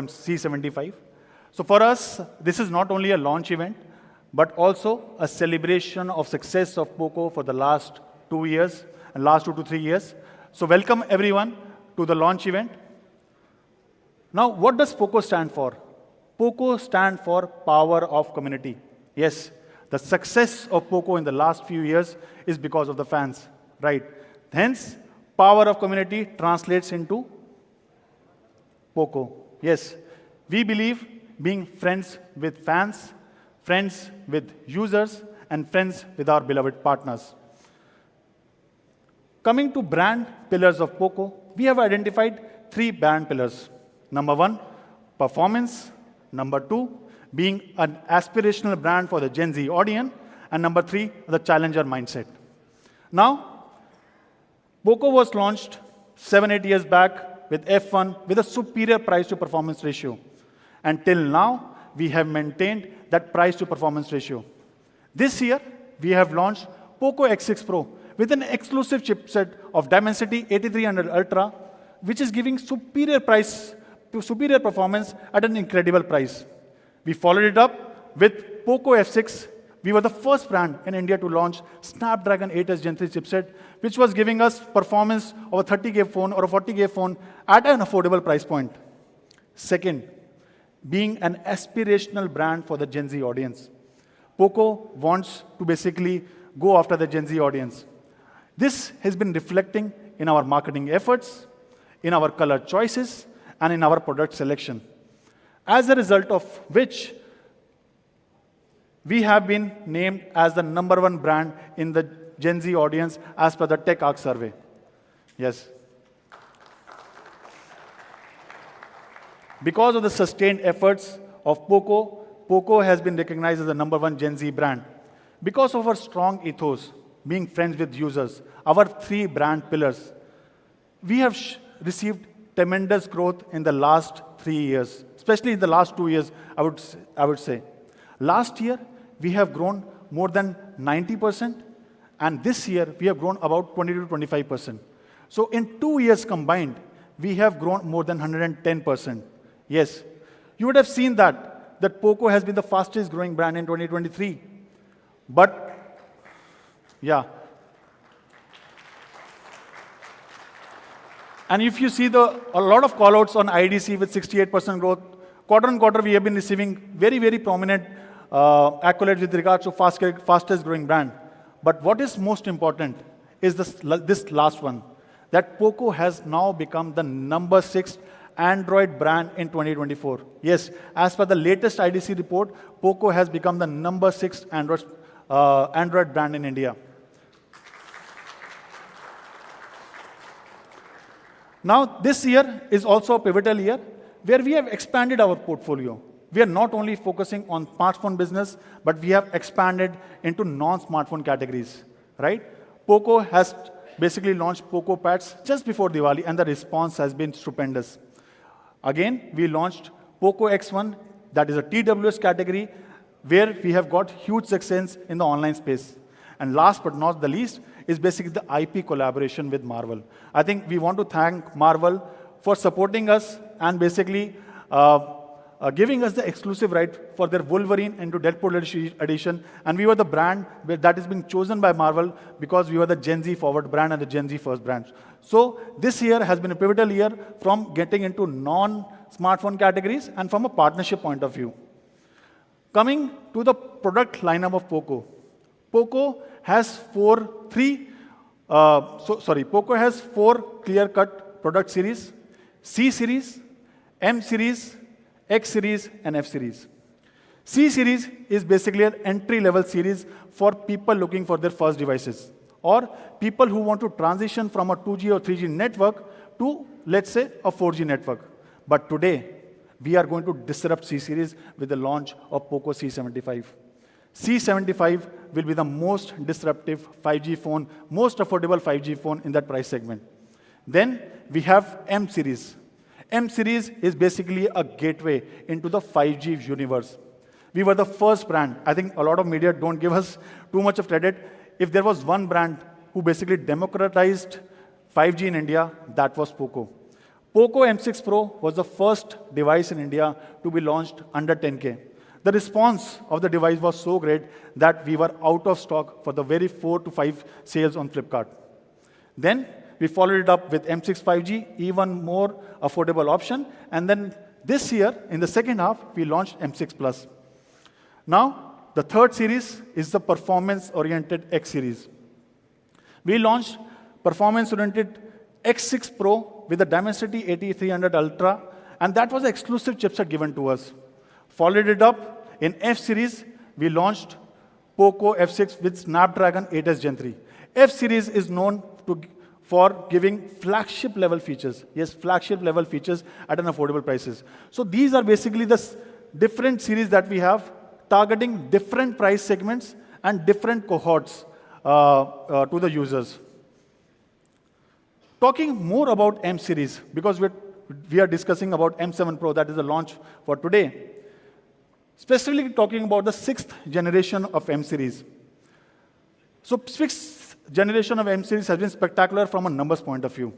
C75. So for us, this is not only a launch event, but also a celebration of success of POCO for the last 2 years, and last 2 to 3 years. So welcome everyone to the launch event. Now, what does POCO stand for? POCO stands for Power of Community. Yes, the success of POCO in the last few years is because of the fans, right? Hence, Power of Community translates into POCO. Yes, we believe being friends with fans, friends with users, and friends with our beloved partners. Coming to brand pillars of POCO, we have identified 3 brand pillars. Number 1, performance. Number 2, being an aspirational brand for the Gen Z audience. And number 3, the challenger mindset. Now, POCO was launched 7-8 years back with F1 with a superior price to performance ratio. And till now, we have maintained that price to performance ratio. This year, we have launched POCO X6 Pro with an exclusive chipset of Dimensity 8300 Ultra, which is giving superior performance at an incredible price. We followed it up with POCO F6. We were the first brand in India to launch Snapdragon 8s Gen 3 chipset, which was giving us performance of a 30K phone or a 40K phone at an affordable price point. Second, being an aspirational brand for the Gen Z audience. POCO wants to basically go after the Gen Z audience. This has been reflecting in our marketing efforts, in our color choices, and in our product selection. As a result of which, we have been named as the #1 brand in the Gen Z audience as per the Tech Arc survey. Yes. Because of the sustained efforts of POCO, POCO has been recognized as the #1 Gen Z brand. Because of our strong ethos, being friends with users, our 3 brand pillars, we have received tremendous growth in the last 3 years, especially in the last 2 years, I would say. Last year, we have grown more than 90%, and this year, we have grown about 20 to 25%. So in 2 years combined, we have grown more than 110%. Yes, you would have seen that POCO has been the fastest growing brand in 2023. But, yeah. And if you see a lot of callouts on IDC with 68% growth, quarter on quarter, we have been receiving very, very prominent accolades with regards to fastest growing brand. But what is most important is this last one, that POCO has now become the #6 Android brand in 2024. Yes, as per the latest IDC report, POCO has become the #6 Android brand in India. Now, this year is also a pivotal year where we have expanded our portfolio. We are not only focusing on smartphone business, but we have expanded into non-smartphone categories, right? POCO has basically launched POCO Pads just before Diwali, and the response has been stupendous. Again, we launched POCO X1, that is a TWS category, where we have got huge success in the online space. And last but not the least is basically the IP collaboration with Marvel. I think we want to thank Marvel for supporting us and basically giving us the exclusive right for their Wolverine into Deadpool edition. And we were the brand that is being chosen by Marvel because we were the Gen Z forward brand and the Gen Z first brand. So this year has been a pivotal year from getting into non-smartphone categories and from a partnership point of view. Coming to the product lineup of POCO. POCO has 4 clear-cut product series: C series, M series, X series, and F series. C series is basically an entry-level series for people looking for their first devices, or people who want to transition from a 2G or 3G network to, let's say, a 4G network. But today, we are going to disrupt C series with the launch of POCO C75. C75 will be the most disruptive 5G phone, most affordable 5G phone in that price segment. Then we have M series. M series is basically a gateway into the 5G universe. We were the first brand. I think a lot of media don't give us too much of credit. If there was one brand who basically democratized 5G in India, that was POCO. POCO M6 Pro was the first device in India to be launched under 10K. The response of the device was so great that we were out of stock for the very 4 to 5 sales on Flipkart. Then we followed it up with M6 5G, even more affordable option. And then this year, in the second half, we launched M6 Plus. Now, the third series is the performance-oriented X series. We launched performance-oriented X6 Pro with the Dimensity 8300 Ultra, and that was an exclusive chipset given to us. Followed it up in F series, we launched POCO F6 with Snapdragon 8s Gen 3. F series is known for giving flagship level features. Yes, flagship level features at an affordable prices. So these are basically the different series that we have, targeting different price segments and different cohorts to the users. Talking more about M series, because we are discussing about M7 Pro, that is the launch for today. Specifically talking about the 6th generation of M series. So 6th generation of M series has been spectacular from a numbers point of view.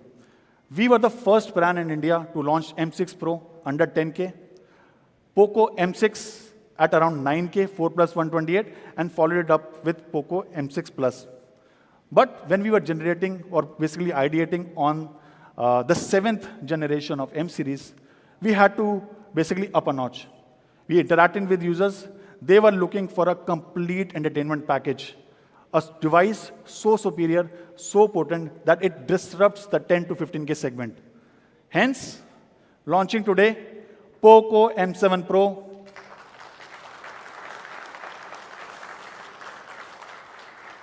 We were the first brand in India to launch M6 Pro under 10K, POCO M6 at around 9K, 4 plus 128, and followed it up with POCO M6 Plus. But when we were generating or basically ideating on the 7th generation of M series, we had to basically up a notch. We interacted with users. They were looking for a complete entertainment package. A device so superior, so potent, that it disrupts the 10 to 15K segment. Hence, launching today, POCO M7 Pro.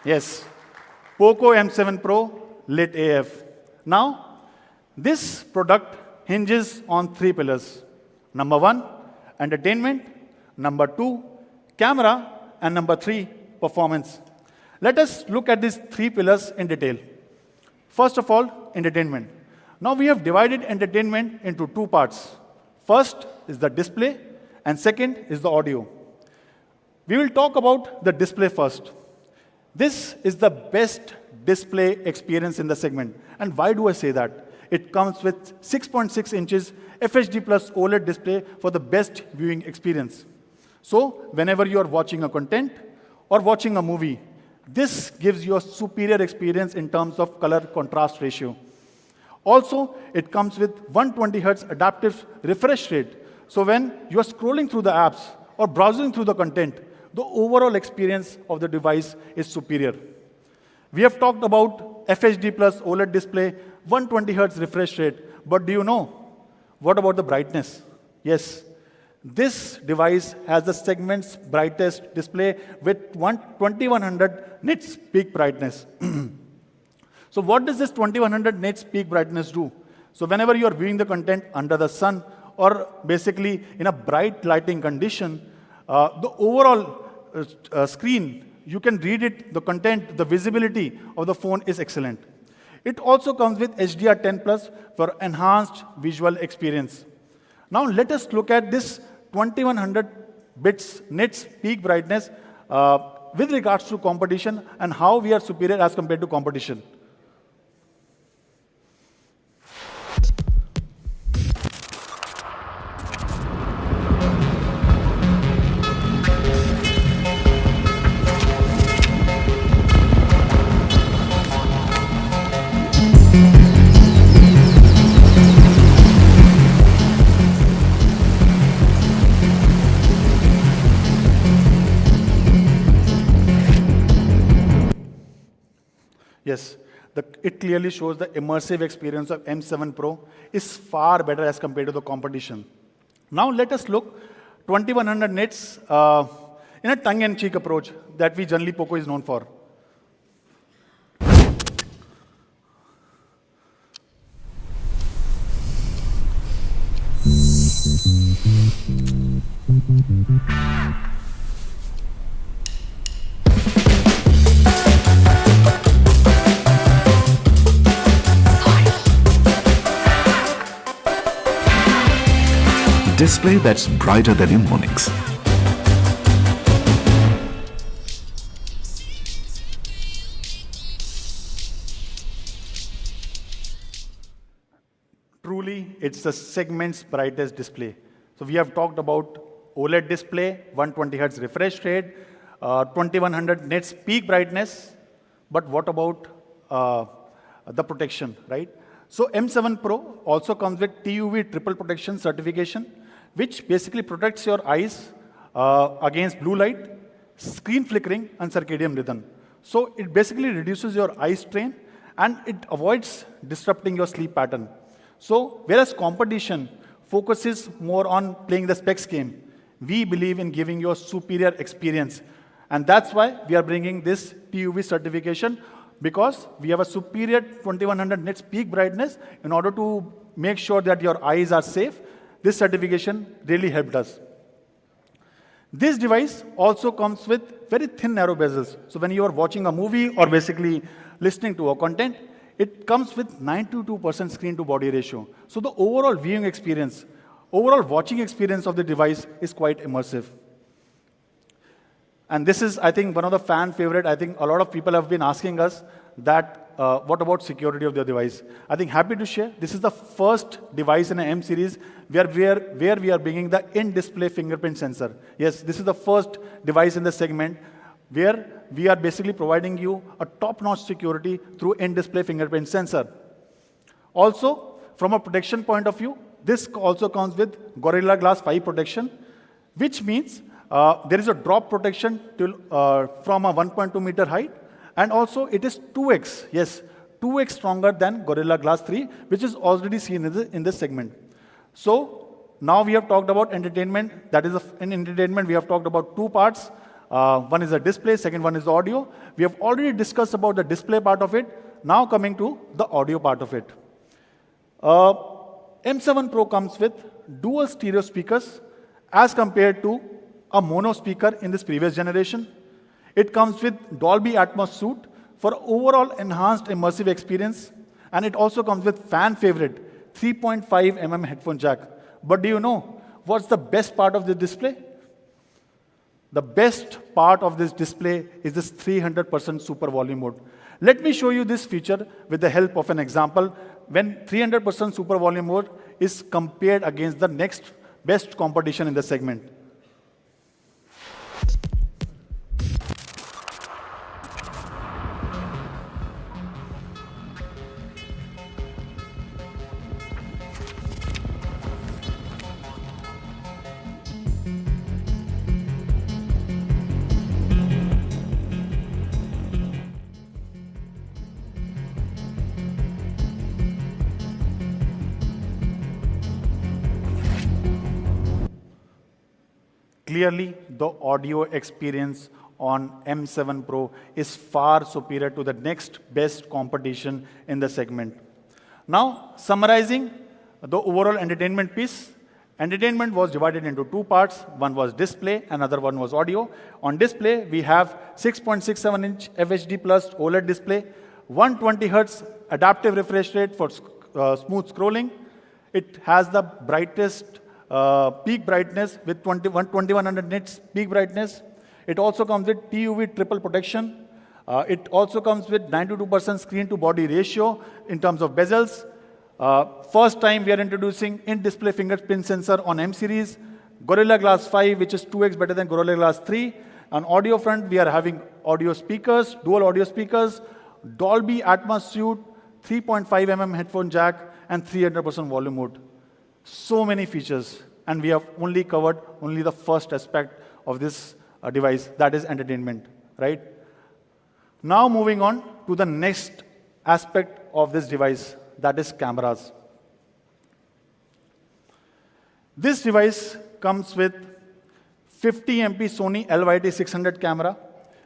Yes, POCO M7 Pro lit AF. Now, this product hinges on 3 pillars. Number 1, entertainment. Number 2, camera. And number 3, performance. Let us look at these 3 pillars in detail. First of all, entertainment. Now we have divided entertainment into 2 parts. First is the display, and second is the audio. We will talk about the display first. This is the best display experience in the segment. And why do I say that? It comes with 6.6 inches FHD plus OLED display for the best viewing experience. So whenever you are watching a content or watching a movie, this gives you a superior experience in terms of color contrast ratio. Also, it comes with 120 Hz adaptive refresh rate. So when you are scrolling through the apps or browsing through the content, the overall experience of the device is superior. We have talked about FHD plus OLED display, 120 Hz refresh rate. But do you know, what about the brightness? Yes, this device has the segment's brightest display with 2100 nits peak brightness. So what does this 2100 nits peak brightness do? So whenever you are viewing the content under the sun or basically in a bright lighting condition, the overall screen, you can read it, the content, the visibility of the phone is excellent. It also comes with HDR10 Plus for enhanced visual experience. Now let us look at this 2100 bits nits peak brightness with regards to competition and how we are superior as compared to competition. Yes, it clearly shows the immersive experience of M7 Pro is far better as compared to the competition. Now let us look 2100 nits in a tongue-in-cheek approach that we generally POCO is known for. Display that's brighter than Infinix. Truly it's the segment's brightest display. So we have talked about OLED display, 120 Hz refresh rate, 2100 nits peak brightness, but what about the protection, right? So M7 Pro also comes with TUV triple protection certification, which basically protects your eyes against blue light, screen flickering, and circadian rhythm. So it basically reduces your eye strain, and it avoids disrupting your sleep pattern. So whereas competition focuses more on playing the specs game, we believe in giving you a superior experience. And that's why we are bringing this TUV certification, because we have a superior 2100 nits peak brightness in order to make sure that your eyes are safe. This certification really helped us. This device also comes with very thin narrow bezels. So when you are watching a movie or basically listening to a content, it comes with 92% screen to body ratio. So the overall viewing experience, overall watching experience of the device is quite immersive. And this is, I think, one of the fan favorite. I think a lot of people have been asking us that, what about security of the device? I think happy to share, this is the first device in an M series where we are bringing the in-display fingerprint sensor. Yes, this is the first device in the segment where we are basically providing you a top-notch security through in-display fingerprint sensor. Also, from a protection point of view, this also comes with Gorilla Glass 5 protection, which means there is a drop protection from a 1.2 meter height, and also it is 2x, yes, 2x stronger than Gorilla Glass 3, which is already seen in this segment. So now we have talked about entertainment. That is, in entertainment, we have talked about two parts. One is the display, second one is the audio. We have already discussed about the display part of it. Now coming to the audio part of it. M7 Pro comes with dual stereo speakers as compared to a mono speaker in this previous generation. It comes with Dolby Atmos suite for overall enhanced immersive experience, and it also comes with fan favorite 3.5 mm headphone jack. But do you know what's the best part of the display? The best part of this display is this 300% super volume mode. Let me show you this feature with the help of an example when 300% super volume mode is compared against the next best competition in the segment. Clearly, the audio experience on M7 Pro is far superior to the next best competition in the segment. Now, summarizing the overall entertainment piece, entertainment was divided into two parts. One was display, another one was audio. On display, we have 6.67-inch FHD plus OLED display, 120 Hz adaptive refresh rate for smooth scrolling. It has the brightest peak brightness with 2100 nits peak brightness. It also comes with TUV triple protection. It also comes with 92% screen to body ratio in terms of bezels. First time we are introducing in-display fingerprint sensor on M series. Gorilla Glass 5, which is 2x better than Gorilla Glass 3. On audio front, we are having audio speakers, dual audio speakers, Dolby Atmos suite, 3.5 mm headphone jack, and 300% volume mode. So many features, and we have only covered only the first aspect of this device, that is entertainment, right? Now moving on to the next aspect of this device, that is cameras. This device comes with 50 MP Sony LYT600 camera,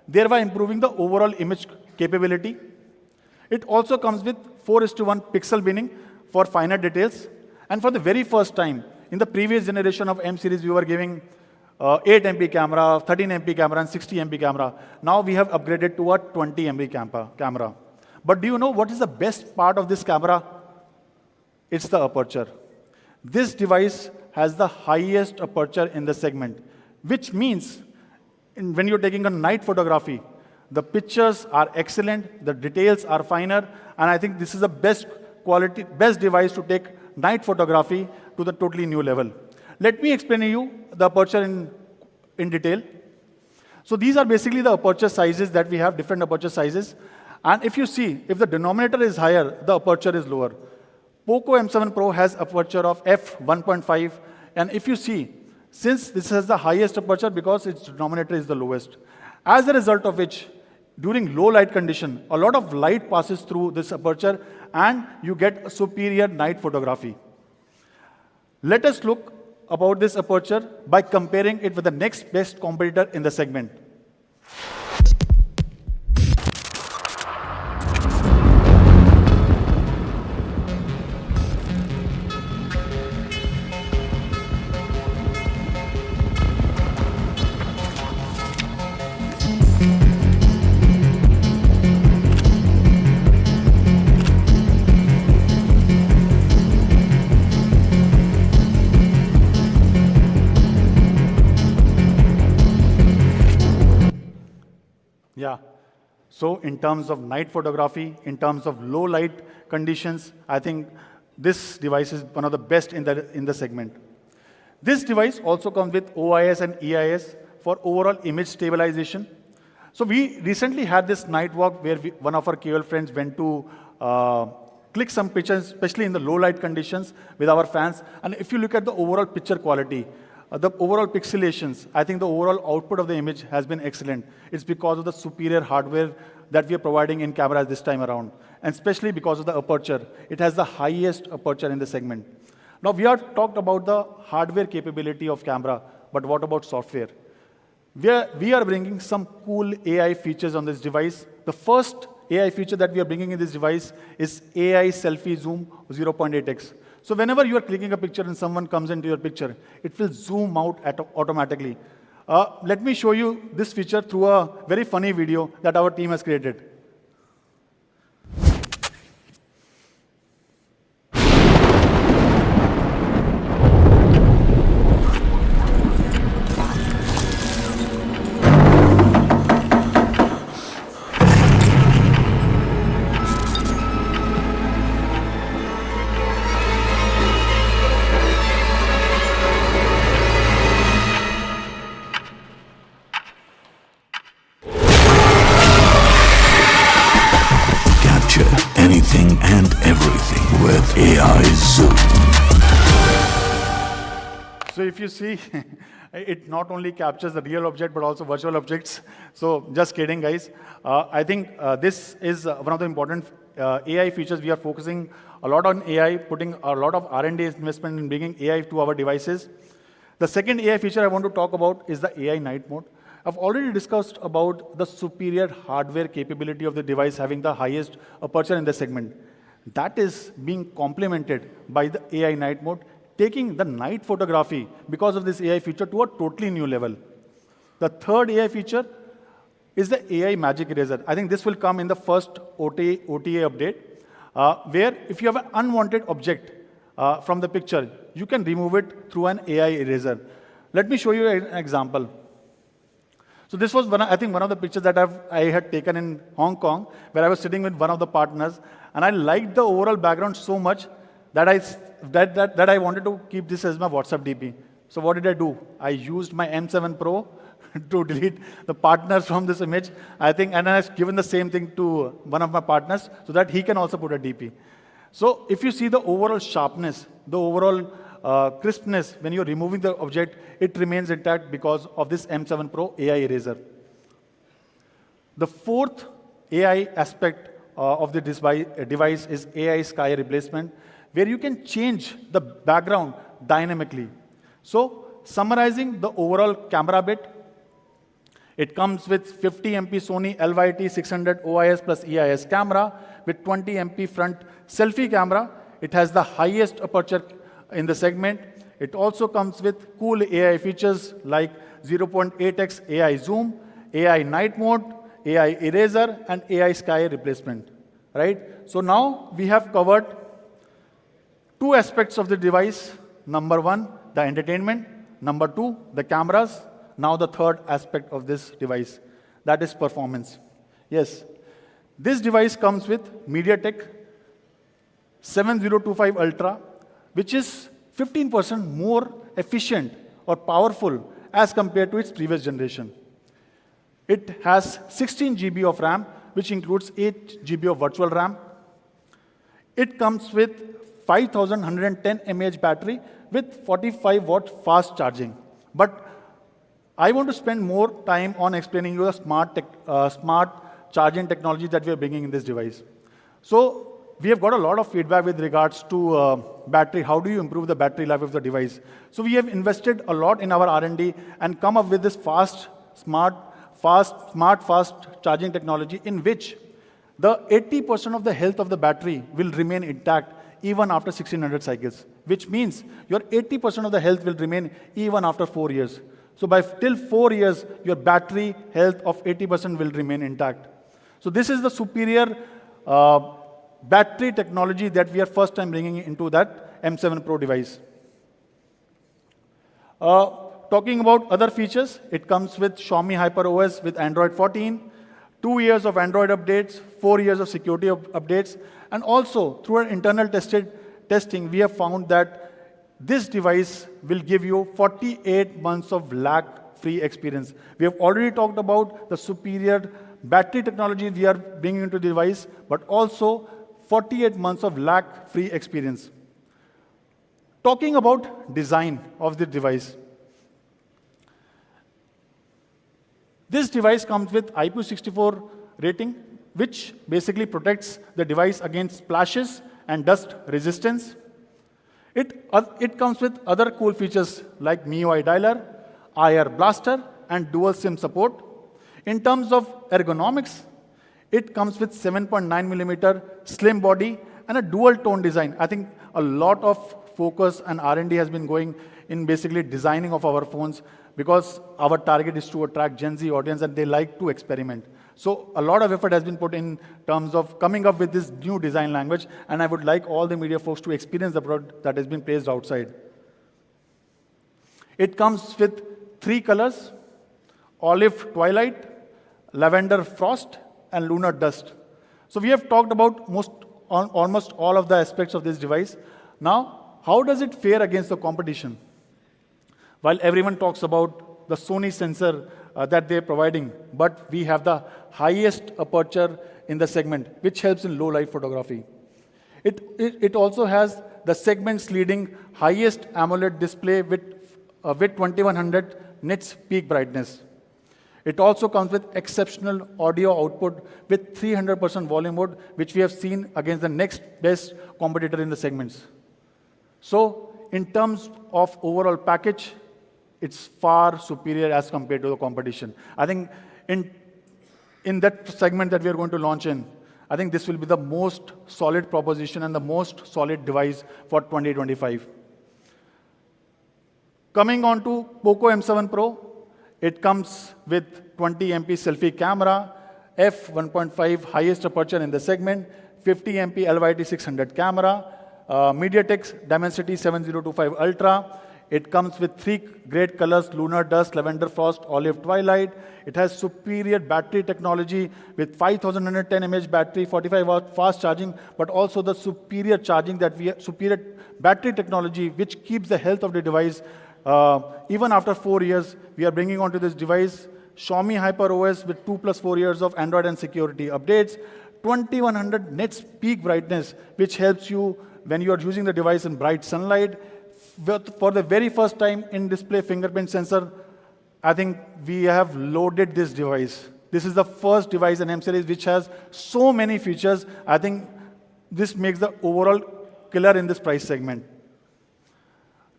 thereby improving the overall image capability. It also comes with 4:1 pixel binning for finer details. And for the very first time, in the previous generation of M series, we were giving 8 MP camera, 13 MP camera, and 60 MP camera. Now we have upgraded to a 20 MP camera. But do you know what is the best part of this camera? It's the aperture. This device has the highest aperture in the segment, which means when you're taking a night photography, the pictures are excellent, the details are finer, and I think this is the best quality, best device to take night photography to the totally new level. Let me explain to you the aperture in detail. So these are basically the aperture sizes that we have, different aperture sizes. And if you see, if the denominator is higher, the aperture is lower. POCO M7 Pro has aperture of f1.5. And if you see, since this has the highest aperture because its denominator is the lowest, as a result of which, during low light condition, a lot of light passes through this aperture and you get a superior night photography. Let us look about this aperture by comparing it with the next best competitor in the segment. Yeah. So in terms of night photography, in terms of low light conditions, I think this device is one of the best in the segment. This device also comes with OIS and EIS for overall image stabilization. So we recently had this night walk where one of our KOL friends went to click some pictures, especially in the low light conditions with our fans. And if you look at the overall picture quality, the overall pixelations, I think the overall output of the image has been excellent. It's because of the superior hardware that we are providing in cameras this time around, and especially because of the aperture. It has the highest aperture in the segment. Now, we have talked about the hardware capability of camera, but what about software? We are bringing some cool AI features on this device. The first AI feature that we are bringing in this device is AI selfie zoom 0.8x. So whenever you are clicking a picture and someone comes into your picture, it will zoom out automatically. Let me show you this feature through a very funny video that our team has created. Anything and everything with AI Zoom. So if you see, it not only captures the real object, but also virtual objects. So just kidding, guys. I think this is one of the important AI features. We are focusing a lot on AI, putting a lot of R&D investment in bringing AI to our devices. The second AI feature I want to talk about is the AI night mode. I've already discussed about the superior hardware capability of the device having the highest aperture in the segment. That is being complemented by the AI night mode, taking the night photography because of this AI feature to a totally new level. The third AI feature is the AI magic eraser. I think this will come in the first OTA update, where if you have an unwanted object from the picture, you can remove it through an AI eraser. Let me show you an example. So this was, I think, one of the pictures that I had taken in Hong Kong, where I was sitting with one of the partners, and I liked the overall background so much that I wanted to keep this as my WhatsApp DP. So what did I do? I used my M7 Pro to delete the partners from this image, I think, and I've given the same thing to one of my partners so that he can also put a DP. So if you see the overall sharpness, the overall crispness, when you're removing the object, it remains intact because of this M7 Pro AI eraser. The fourth AI aspect of the device is AI sky replacement, where you can change the background dynamically. So summarizing the overall camera bit, it comes with 50 MP Sony LYT 600 OIS plus EIS camera with 20 MP front selfie camera. It has the highest aperture in the segment. It also comes with cool AI features like 0.8x AI zoom, AI night mode, AI eraser, and AI sky replacement. Right? So now we have covered two aspects of the device. Number one, the entertainment. Number two, the cameras. Now the third aspect of this device, that is performance. Yes, this device comes with MediaTek 7025 Ultra which is 15% more efficient or powerful as compared to its previous generation. It has 16 GB of RAM, which includes 8 GB of virtual RAM. It comes with 5110 mAh battery with 45-watt fast charging. But I want to spend more time on explaining you the smart charging technology that we are bringing in this device. So we have got a lot of feedback with regards to battery. How do you improve the battery life of the device? So we have invested a lot in our R&D and come up with this smart fast charging technology in which the 80% of the health of the battery will remain intact even after 1600 cycles, which means your 80% of the health will remain even after 4 years. So by till 4 years, your battery health of 80% will remain intact. So this is the superior battery technology that we are first time bringing into that M7 Pro device. Talking about other features, it comes with Xiaomi HyperOS with Android 14, 2 years of Android updates, 4 years of security updates, and also through our internal testing, we have found that this device will give you 48 months of lag-free experience. We have already talked about the superior battery technology we are bringing into the device, but also 48 months of lag-free experience. Talking about design of the device. This device comes with IP64 rating, which basically protects the device against splashes and dust resistance. It comes with other cool features like MIUI dialer, IR blaster, and dual SIM support. In terms of ergonomics, it comes with 7.9mm slim body and a dual tone design. I think a lot of focus and R&D has been going in basically designing of our phones because our target is to attract Gen Z audience and they like to experiment. So a lot of effort has been put in terms of coming up with this new design language, and I would like all the media folks to experience the product that has been placed outside. It comes with 3 colors: olive twilight, lavender frost, and lunar dust. So we have talked about almost all of the aspects of this device. Now, how does it fare against the competition? While everyone talks about the Sony sensor that they're providing, but we have the highest aperture in the segment, which helps in low light photography. It also has the segment's leading highest AMOLED display with 2100 nits peak brightness. It also comes with exceptional audio output with 300% volume mode, which we have seen against the next best competitor in the segments. So in terms of overall package, it's far superior as compared to the competition. I think in that segment that we are going to launch in, I think this will be the most solid proposition and the most solid device for 2025. Coming on to POCO M7 Pro, it comes with 20 MP selfie camera, f1.5 highest aperture in the segment, 50 MP LYT 600 camera, MediaTek's Dimensity 7025 Ultra. It comes with 3 great colors: lunar dust, lavender frost, olive twilight. It has superior battery technology with 5110 mAh battery, 45-watt fast charging, but also the superior superior battery technology, which keeps the health of the device. Even after 4 years, we are bringing onto this device Xiaomi HyperOS with 2+4 years of Android and security updates, 2100 nits peak brightness, which helps you when you are using the device in bright sunlight. For the very first time in-display fingerprint sensor, I think we have loaded this device. This is the first device in M series which has so many features. I think this makes the overall killer in this price segment.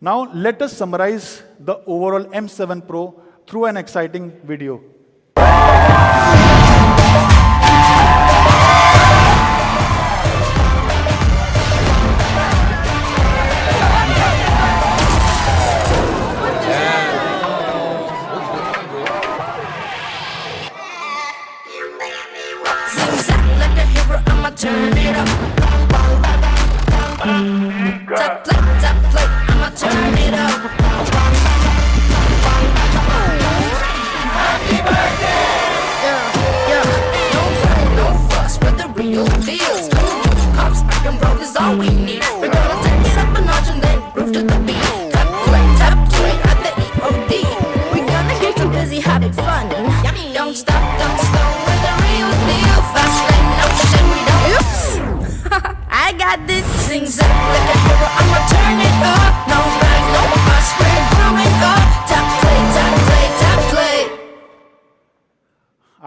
Now, let us summarize the overall M7 Pro through an exciting video. Turn it up. Top plate, I'ma turn it up. Happy birthday! Yeah.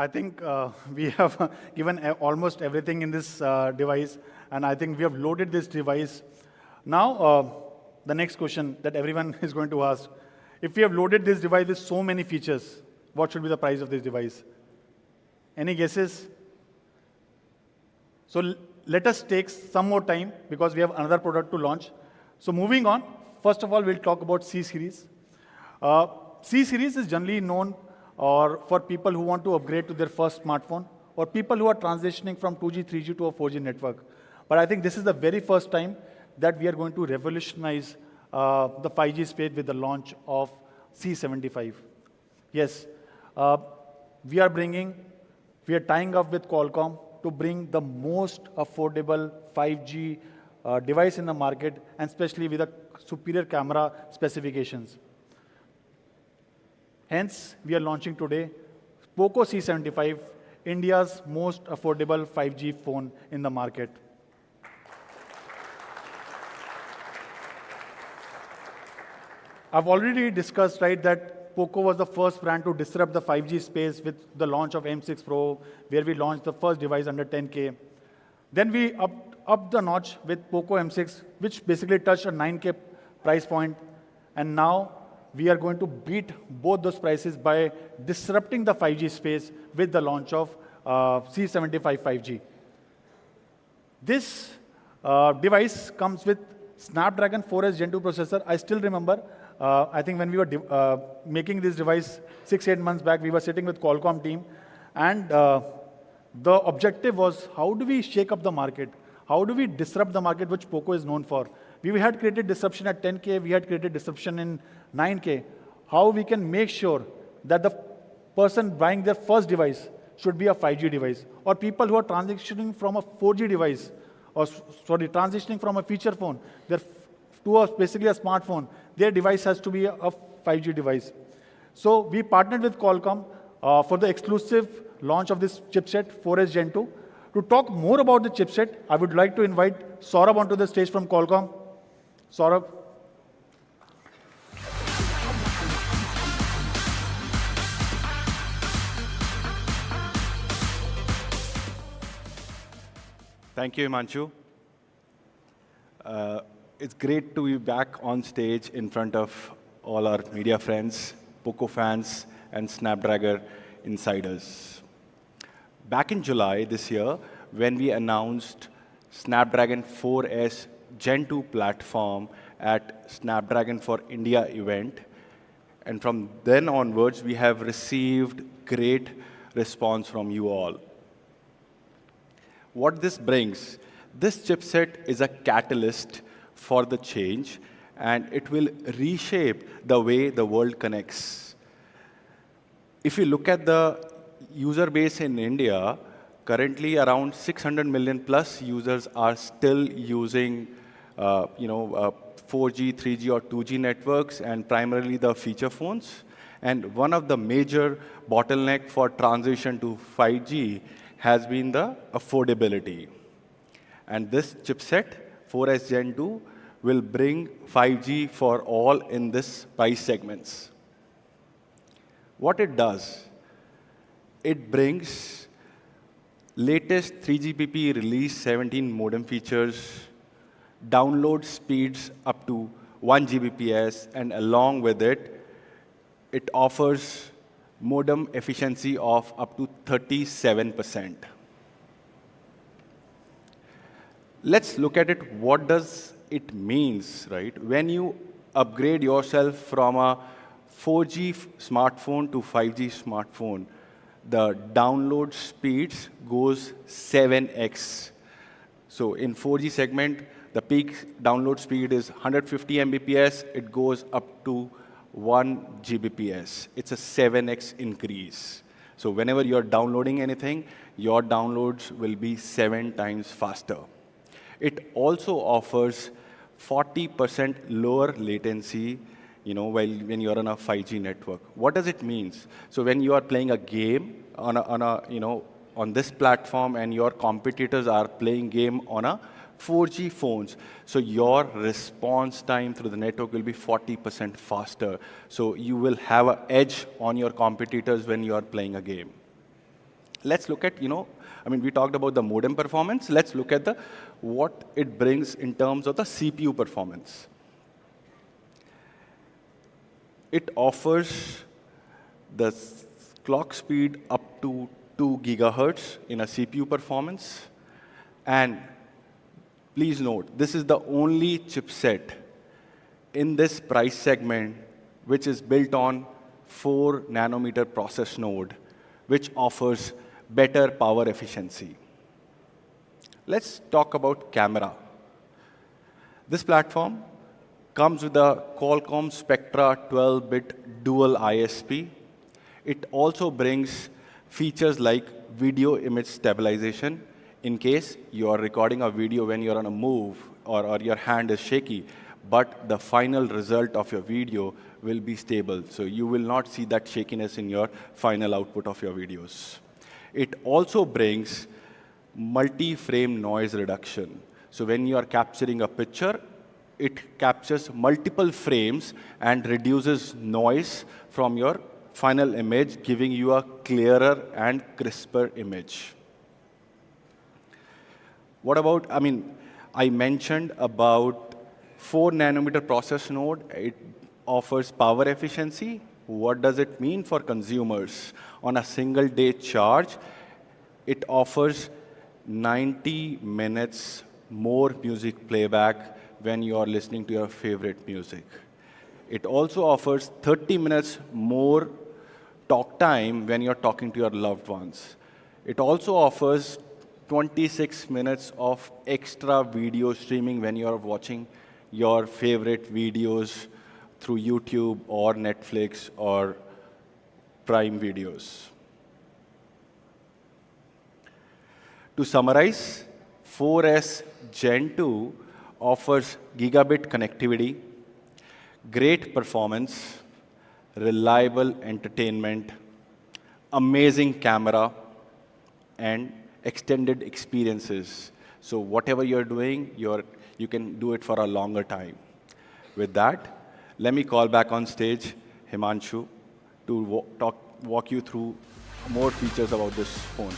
I think we have given almost everything in this device, and I think we have loaded this device. Now, the next question that everyone is going to ask, if we have loaded this device with so many features, what should be the price of this device? Any guesses? So let us take some more time because we have another product to launch. So moving on, first of all, we'll talk about C series. C series is generally known for people who want to upgrade to their first smartphone or people who are transitioning from 2G, 3G to a 4G network. But I think this is the very first time that we are going to revolutionize the 5G space with the launch of C75. Yes, we are tying up with Qualcomm to bring the most affordable 5G device in the market, and especially with a superior camera specifications. Hence, we are launching today POCO C75, India's most affordable 5G phone in the market. I've already discussed, right, that POCO was the first brand to disrupt the 5G space with the launch of M6 Pro, where we launched the first device under 10K. Then we upped the notch with POCO M6, which basically touched a 9K price point. And now we are going to beat both those prices by disrupting the 5G space with the launch of C75 5G. This device comes with Snapdragon 4S Gen 2 processor. I still remember, I think when we were making this device 6-8 months back, we were sitting with Qualcomm team, and the objective was, how do we shake up the market? How do we disrupt the market, which POCO is known for? We had created disruption at 10K, we had created disruption in 9K. How we can make sure that the person buying their first device should be a 5G device, or people who are transitioning from a 4G device, or sorry, transitioning from a feature phone to basically a smartphone, their device has to be a 5G device. So we partnered with Qualcomm for the exclusive launch of this chipset, 4S Gen 2. To talk more about the chipset, I would like to invite Saurabh onto the stage from Qualcomm. Saurabh. Thank you, Himanshu. It's great to be back on stage in front of all our media friends, POCO fans, and Snapdragon insiders. Back in July this year, when we announced Snapdragon 4S Gen 2 platform at Snapdragon for India event, and from then onwards, we have received great response from you all. What this brings, this chipset is a catalyst for the change, and it will reshape the way the world connects. If you look at the user base in India, currently around 600 million plus users are still using 4G, 3G, or 2G networks, and primarily the feature phones. And one of the major bottleneck for transition to 5G has been the affordability. And this chipset, 4S Gen 2, will bring 5G for all in this price segments. What it does, it brings latest 3GPP release 17 modem features, download speeds up to 1 Gbps, and along with it, it offers modem efficiency of up to 37%. Let's look at it. What does it means, right? When you upgrade yourself from a 4G smartphone to 5G smartphone, the download speeds goes 7x. So in 4G segment, the peak download speed is 150 Mbps. It goes up to 1 Gbps. It's a 7x increase. So whenever you're downloading anything, your downloads will be 7 times faster. It also offers 40% lower latency, when you're on a 5G network. What does it mean? So when you are playing a game on this platform and your competitors are playing game on a 4G phones, so your response time through the network will be 40% faster. So you will have an edge on your competitors when you are playing a game. let's look at, we talked about the modem performance. Let's look at what it brings in terms of the CPU performance. It offers the clock speed up to 2 gigahertz in a CPU performance. And please note, this is the only chipset in this price segment which is built on 4 nanometer process node, which offers better power efficiency. Let's talk about camera. This platform comes with a Qualcomm Spectra 12-bit dual ISP. It also brings features like video image stabilization in case you are recording a video when you're on a move or your hand is shaky, but the final result of your video will be stable. So you will not see that shakiness in your final output of your videos. It also brings multi-frame noise reduction. So when you are capturing a picture, it captures multiple frames and reduces noise from your final image, giving you a clearer and crisper image. What about, I mentioned about 4 nanometer process node. It offers power efficiency. What does it mean for consumers? On a single day charge, it offers 90 minutes more music playback when you are listening to your favorite music. It also offers 30 minutes more talk time when you're talking to your loved ones. It also offers 26 minutes of extra video streaming when you're watching your favorite videos through YouTube or Netflix or Prime Videos. To summarize, 4S Gen 2 offers gigabit connectivity, great performance, reliable entertainment, amazing camera, and extended experiences. So whatever you're doing, you can do it for a longer time. With that, let me call back on stage Himanshu to walk you through more features about this phone.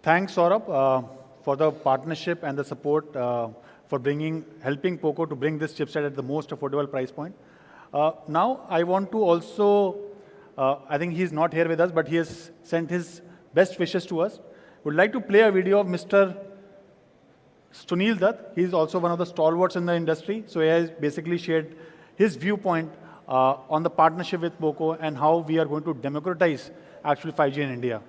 Thanks, Saurabh, for the partnership and the support for helping POCO to bring this chipset at the most affordable price point. Now, I want to also, I think he's not here with us, but he has sent his best wishes to us. Would like to play a video of Mr. Sunil Dutt. He's also one of the stalwarts in the industry. So he has basically shared his viewpoint on the partnership with POCO and how we are going to democratize actually 5G in India.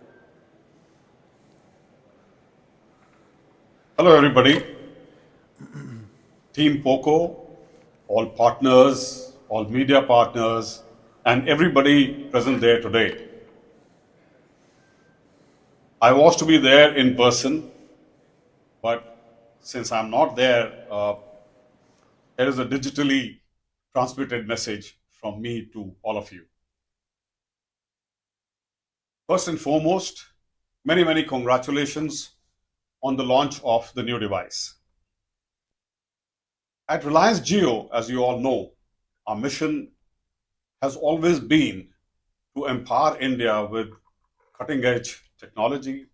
Hello, everybody. Team POCO, all partners, all media partners, and everybody present there today. I was to be there in person, but since I'm not there, there is a digitally transmitted message from me to all of you. First and foremost, many, many congratulations on the launch of the new device. At Reliance Jio, as you all know, our mission has always been to empower India with cutting-edge technology,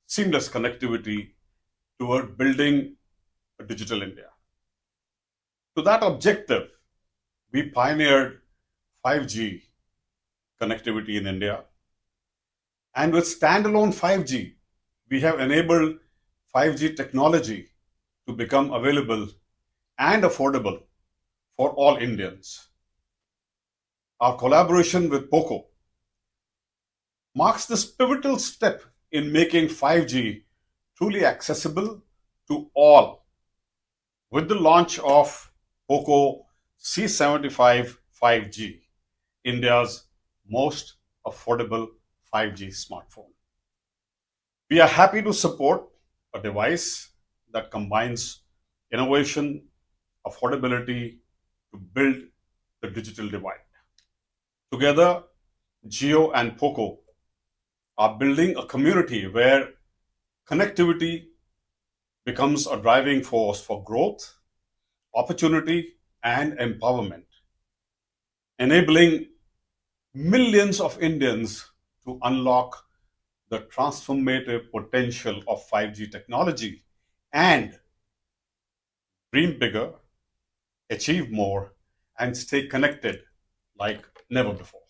seamless connectivity toward building a digital India. To that objective, we pioneered 5G connectivity in India. And with standalone 5G, we have enabled 5G technology to become available and affordable for all Indians. Our collaboration with POCO marks this pivotal step in making 5G truly accessible to all with the launch of POCO C75 5G, India's most affordable 5G smartphone. We are happy to support a device that combines innovation, affordability to build the digital divide. Together, Jio and POCO are building a community where connectivity becomes a driving force for growth, opportunity, and empowerment, enabling millions of Indians to unlock the transformative potential of 5G technology and dream bigger, achieve more, and stay connected like never before.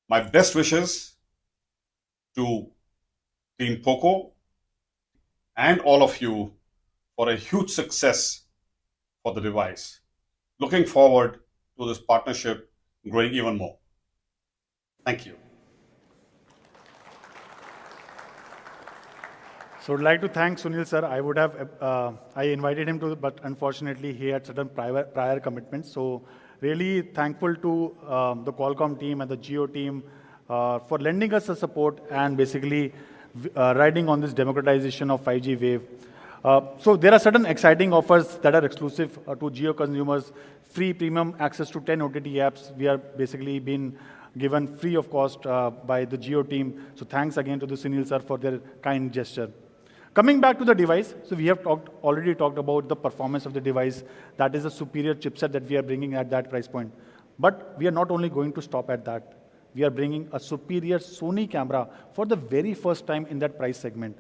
My best wishes to Team POCO and all of you for a huge success for the device. Looking forward to this partnership growing even more. Thank you. So I'd like to thank Sunil sir. I invited him to, but unfortunately he had certain prior commitments. So really thankful to the Qualcomm team and the Jio team for lending us the support and basically riding on this democratization of 5G wave. So there are certain exciting offers that are exclusive to Jio consumers, free premium access to 10 OTT apps. We are basically being given free of cost by the Jio team. So thanks again to the Sunil sir for their kind gesture. Coming back to the device, so we have already talked about the performance of the device. That is a superior chipset that we are bringing at that price point. But we are not only going to stop at that. We are bringing a superior Sony camera for the very first time in that price segment.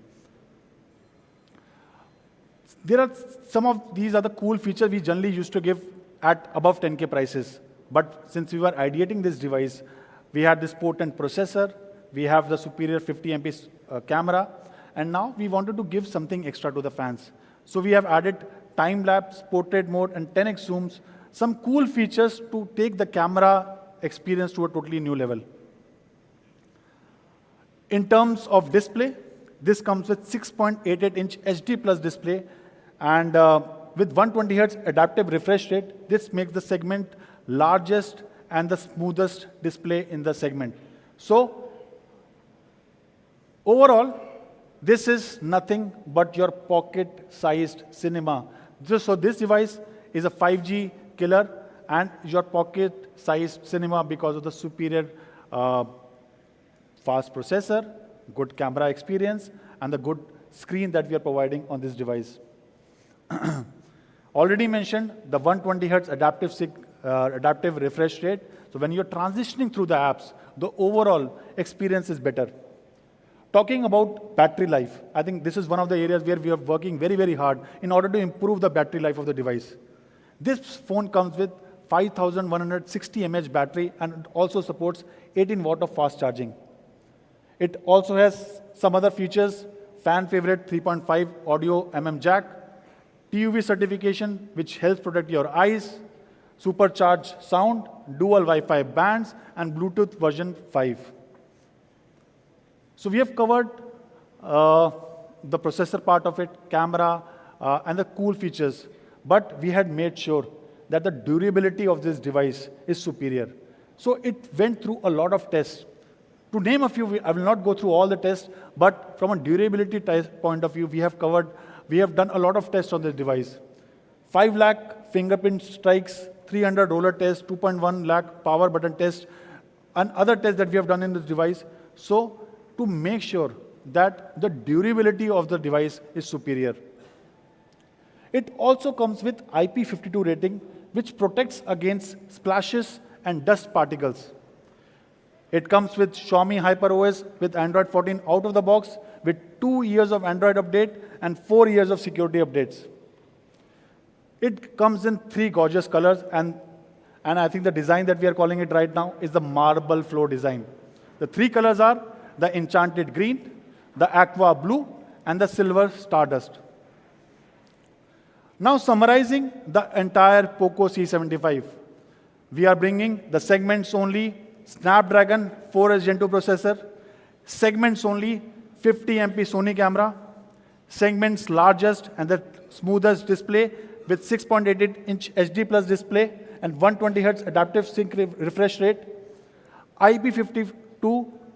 There are some of these are the cool features we generally used to give at above 10K prices. But since we were ideating this device, we had this potent processor, we have the superior 50 MP camera, and now we wanted to give something extra to the fans. So we have added time-lapse, portrait mode, and 10x zooms, some cool features to take the camera experience to a totally new level. In terms of display, this comes with 6.88-inch HD Plus display, and with 120 Hz adaptive refresh rate, this makes the segment largest and the smoothest display in the segment. So overall, this is nothing but your pocket-sized cinema. So this device is a 5G killer and your pocket-sized cinema because of the superior fast processor, good camera experience, and the good screen that we are providing on this device. Already mentioned the 120 Hz adaptive refresh rate. So when you're transitioning through the apps, the overall experience is better. Talking about battery life, I think this is one of the areas where we are working very, very hard in order to improve the battery life of the device. This phone comes with 5160 mAh battery and it also supports 18 watt of fast charging. It also has some other features, fan favorite 3.5 audio jack, TUV certification, which helps protect your eyes, supercharged sound, dual Wi-Fi bands, and Bluetooth version 5. So we have covered the processor part of it, camera, and the cool features. But we had made sure that the durability of this device is superior. So it went through a lot of tests. To name a few, I will not go through all the tests, but from a durability point of view, we have done a lot of tests on this device. 5 lakh fingerprint strikes, 300 roller tests, 2.1 lakh power button test, and other tests that we have done in this device. So to make sure that the durability of the device is superior. It also comes with IP52 rating, which protects against splashes and dust particles. It comes with Xiaomi HyperOS with Android 14 out of the box, with 2 years of Android update and 4 years of security updates. It comes in 3 gorgeous colors, and I think the design that we are calling it right now is the marble floor design. The 3 colors are the enchanted green, the aqua blue, and the silver stardust. Now summarizing the entire POCO C75, we are bringing the segments only Snapdragon 4S Gen 2 processor, segments only 50 MP Sony camera, segments largest and the smoothest display with 6.88-inch HD Plus display and 120 Hz adaptive sync refresh rate, IP52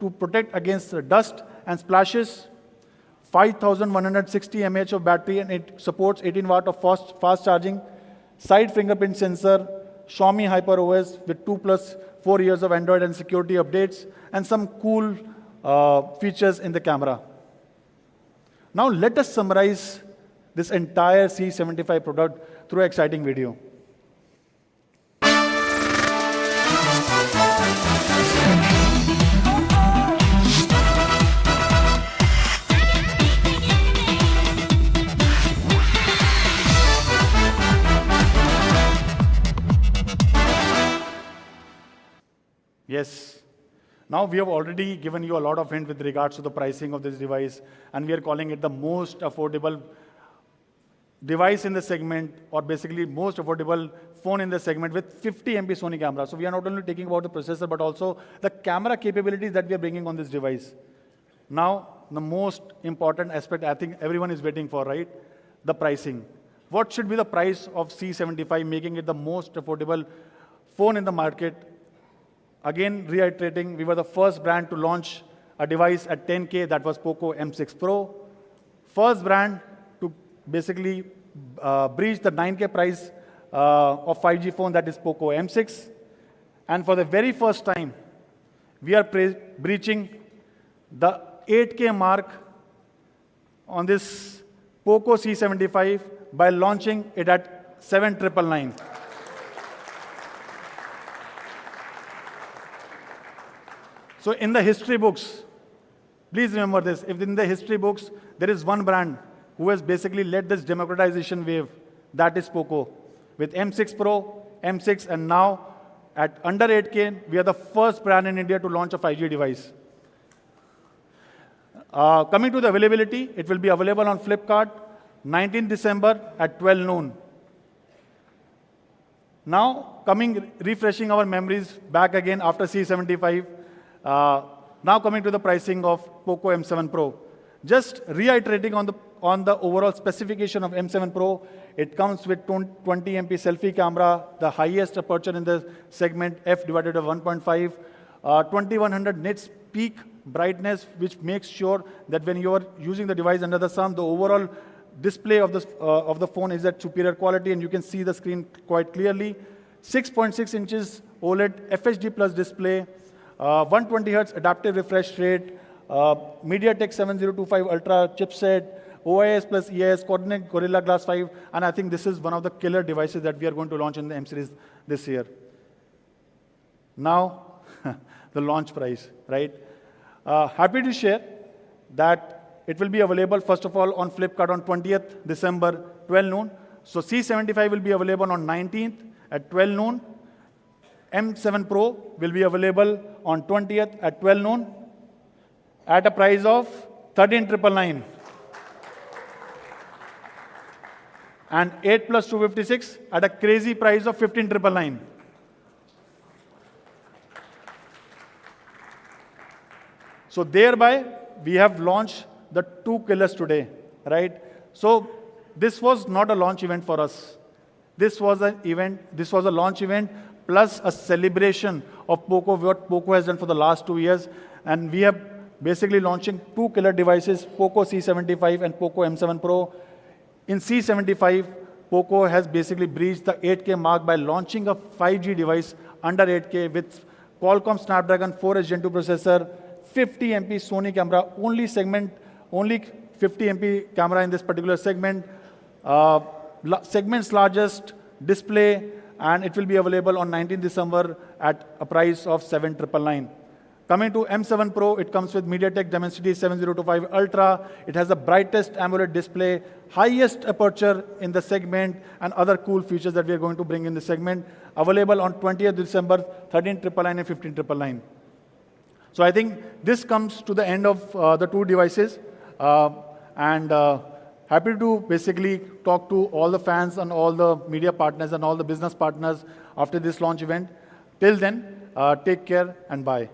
to protect against dust and splashes, 5160 mAh of battery, and it supports 18 watt of fast charging, side fingerprint sensor, Xiaomi HyperOS with 2+4 years of Android and security updates, and some cool features in the camera. Now let us summarize this entire C75 product through an exciting video. Yes. Now we have already given you a lot of hint with regards to the pricing of this device, and we are calling it the most affordable device in the segment, or basically most affordable phone in the segment with 50 MP Sony camera. So we are not only taking about the processor, but also the camera capabilities that we are bringing on this device. Now, the most important aspect I think everyone is waiting for, right? The pricing. What should be the price of C75, making it the most affordable phone in the market? Again, reiterating, we were the first brand to launch a device at 10K, that was POCO M6 Pro. First brand to basically breach the 9K price of 5G phone, that is POCO M6. And for the very first time, we are breaching the 8K mark on this POCO C75 by launching it at 7,999. So in the history books, please remember this, if in the history books, there is one brand who has basically led this democratization wave, that is POCO. With M6 Pro, M6, and now at under 8K, we are the first brand in India to launch a 5G device. Coming to the availability, it will be available on Flipkart, 19th December at 12 noon. Now, refreshing our memories back again after C75. Now coming to the pricing of POCO M7 Pro. Just reiterating on the overall specification of M7 Pro, it comes with 20 MP selfie camera, the highest aperture in the segment, f/1.5, 2100 nits peak brightness, which makes sure that when you are using the device under the sun, the overall display of the phone is at superior quality, and you can see the screen quite clearly. 6.6 inches OLED FHD plus display, 120 Hz adaptive refresh rate, MediaTek 7025 Ultra chipset, OIS plus EIS, coordinate Gorilla Glass 5, and I think this is one of the killer devices that we are going to launch in the M series this year. Now, the launch price, right? Happy to share that it will be available, first of all, on Flipkart on 20th December, 12 noon. So C75 will be available on 19th at 12 noon. M7 Pro will be available on 20th at 12 noon at a price of 13,999. And 8 plus 256 at a crazy price of 15,999. So thereby, we have launched the two killers today, right? So this was not a launch event for us. This was a launch event plus a celebration of POCO, what POCO has done for the last 2 years. And we are basically launching two killer devices, POCO C75 and POCO M7 Pro. In C75, POCO has basically breached the 8K mark by launching a 5G device under 8K with Qualcomm Snapdragon 4H Gen 2 processor, 50 MP Sony camera, only 50 MP camera in this particular segment, segment's largest display, and it will be available on 19th December at a price of 7,999. Coming to M7 Pro, it comes with MediaTek Dimensity 7025 Ultra. It has the brightest AMOLED display, highest aperture in the segment, and other cool features that we are going to bring in the segment. Available on 20th December, 13,999 and 15,999. So I think this comes to the end of the two devices. Happy to basically talk to all the fans and all the media partners and all the business partners after this launch event. Till then, take care and bye.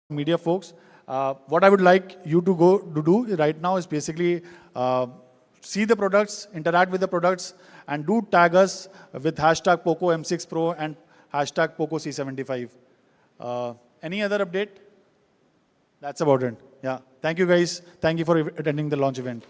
media folks. What I would like you to go to do right now is basically see the products, interact with the products, and do tag us with hashtag POCO M6 Pro and hashtag POCO C75. Any other update? That's about it. Yeah. Thank you guys. Thank you for attending the launch event.